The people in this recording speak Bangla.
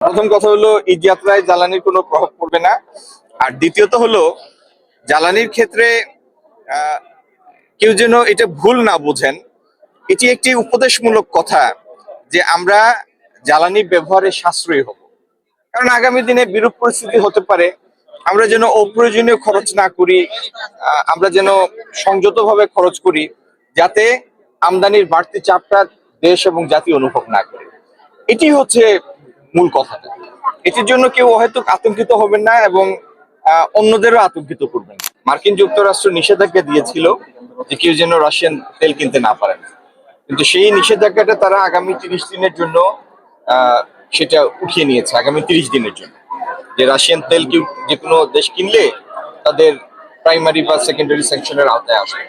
প্রথম কথা হলো ঈদ যাত্রায় জ্বালানির কোনো প্রভাব পড়বে না। আর দ্বিতীয়ত হলো জ্বালানির ক্ষেত্রে আহ, কেউ যেন এটা ভুল না বুঝেন। এটি একটি উপদেশমূলক কথা যে আমরা জ্বালানি ব্যবহারে সাশ্রয়ী হব, কারণ আগামী দিনে বিরূপ পরিস্থিতি হতে পারে। আমরা যেন অপ্রয়োজনীয় খরচ না করি, আমরা যেন সংযতভাবে খরচ করি, যাতে আমদানির বাড়তি চাপটা দেশ এবং জাতি অনুভব না করে। এটি হচ্ছে মূল কথাটা। এটির জন্য কেউ হয়তো আতঙ্কিত হবেন না এবং অন্যদেরও আতঙ্কিত করবেন না। মার্কিন যুক্তরাষ্ট্র নিষেধাজ্ঞা দিয়েছিল যে কেউ যেন রাশিয়ান তেল কিনতে না পারেন, কিন্তু সেই নিষেধাজ্ঞাটা তারা আগামী 30 দিনের জন্য সেটা উঠিয়ে নিয়েছে। আগামী 30 দিনের জন্য যে রাশিয়ান তেল কেউ যে কোনো দেশ কিনলে তাদের প্রাইমারি বা সেকেন্ডারি স্যাংশনের আওতায় আসবে।